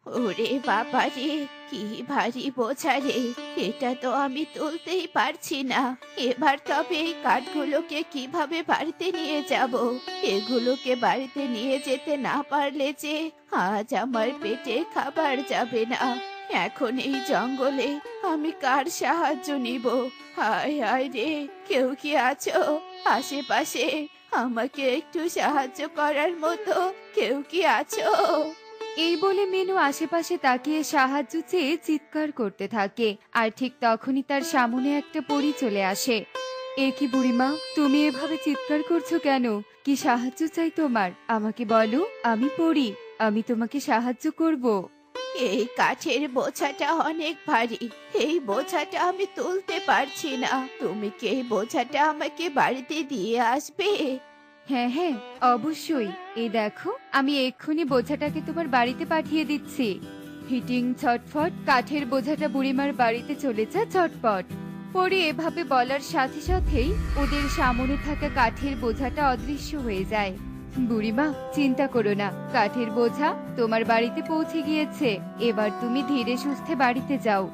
ওরে বাবা রে, কি ভারী বোঝা রে! এটা তো আমি তুলতেই পারছি না। এবার তবে এই কাঠগুলোকে কিভাবে বাড়িতে নিয়ে যাব? এগুলোকে বাড়িতে নিয়ে যেতে না পারলে যে আজ আমার পেটে খাবার যাবে না। এখন এই জঙ্গলে আমি কার সাহায্য নিব? হায় হায় রে, কেউ কি আছো আশেপাশে? আমাকে একটু সাহায্য করার মতো কেউ কি আছো? এই বলে মিনু আশেপাশে তাকিয়ে সাহায্য চেয়ে চিৎকার করতে থাকে। আর ঠিক তখনই তার সামনে একটা পরী চলে আসে। এ কি বুড়িমা, তুমি এভাবে চিৎকার করছো কেন? কি সাহায্য চাই তোমার? আমাকে বলো, আমি পড়ি, আমি তোমাকে সাহায্য করব। এই কাঠের বোঝাটা অনেক ভারী। এই বোঝাটা আমি তুলতে পারছি না। তুমি কি এই বোঝাটা আমাকে বাড়িতে দিয়ে আসবে? হ্যাঁ হ্যাঁ, অবশ্যই। এই দেখো, আমি এক্ষুনি বোঝাটাকে তোমার বাড়িতে পাঠিয়ে দিচ্ছি। হিটিং ছটফট, কাঠের বোঝাটা বুড়িমার বাড়িতে চলে যা ঝটপট। পরে এভাবে বলার সাথে সাথেই ওদের সামনে থাকা কাঠের বোঝাটা অদৃশ্য হয়ে যায়। বুড়িমা, চিন্তা করো না, কাঠের বোঝা তোমার বাড়িতে পৌঁছে গিয়েছে। এবার তুমি ধীরে সুস্থে বাড়িতে যাও।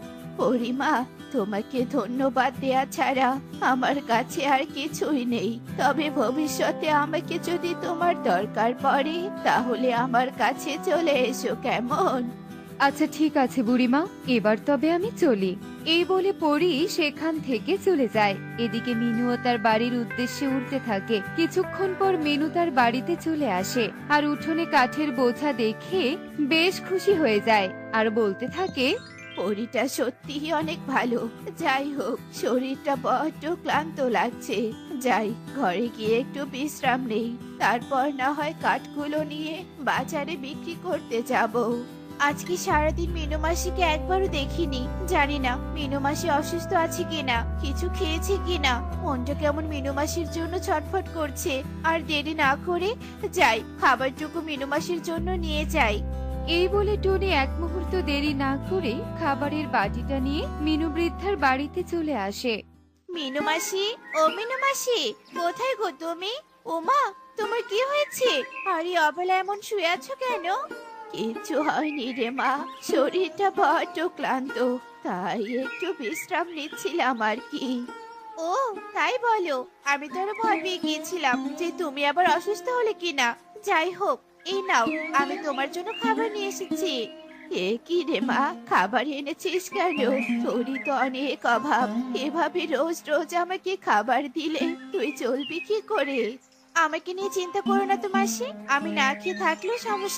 পরিমা, তোমাকে ধন্যবাদ দেয়া ছাড়া আমার কাছে আর কিছুই নেই। তবে ভবিষ্যতে আমাকে যদি তোমার দরকার পড়ে তাহলে আমার কাছে চলে এসো, কেমন? আচ্ছা ঠিক আছে বুড়িমা, এবার তবে আমি চলি। এই বলে পরি সেখান থেকে চলে যায়। এদিকে মিনুও তার বাড়ির উদ্দেশ্যে উঠতে থাকে। কিছুক্ষণ পর মিনু তার বাড়িতে চলে আসে আর উঠোনে কাঠের বোঝা দেখে বেশ খুশি হয়ে যায় আর বলতে থাকে, পরিটা সত্যিই অনেক ভালো। যাই হোক, শরীরটা বড্ড ক্লান্ত লাগছে। যাই, ঘরে গিয়ে একটু বিশ্রাম নেই। তারপর না হয় কাঠগুলো নিয়ে বাজারে বিক্রি করতে যাব। আজকে সারাদিন মিনু মাসিকে একবারও দেখিনি। জানি না মিনু মাসি অসুস্থ আছে কিনা, কিছু খেয়েছে কিনা। মনটা কেমন মিনু মাসির জন্য ছটফট করছে। আর দেরি না করে যাই, খাবারটুকু মিনু মাসির জন্য নিয়ে যাই। এই বলে টনি এক মুহূর্ত দেরি না করে খাবারের বাটিটা নিয়ে মিনু বৃদ্ধার বাড়িতে চলে আসে। মিনু মাসি, ও মিনু মাসি, কোথায় গো তুমি? ওমা, তোমার কি হয়েছে? আরে অবেলা এমন শুয়ে আছো কেন? কিচ্ছু হয়নি রে মা, শরীরটা বড্ড ক্লান্ত, তাই একটু বিশ্রাম নিচ্ছিলাম আর কি। ও, তাই বলো? আমি তো আরো ভয় পেয়ে গিয়েছিলাম যে তুমি আবার অসুস্থ হলে কিনা। যাই হোক, এই নাও, আমি তোমার জন্য খাবার নিয়ে এসেছি। এ কি রে মা, খাবার এনেছিস কেন? তোরই তো অনেক অভাব। এভাবে রোজ রোজ আমাকে খাবার দিলে তুই চলবি কি করে? আমাকে নিয়ে চিন্তা করো না তো মাসি, আমি না খেয়ে থাকলেও সমস্যা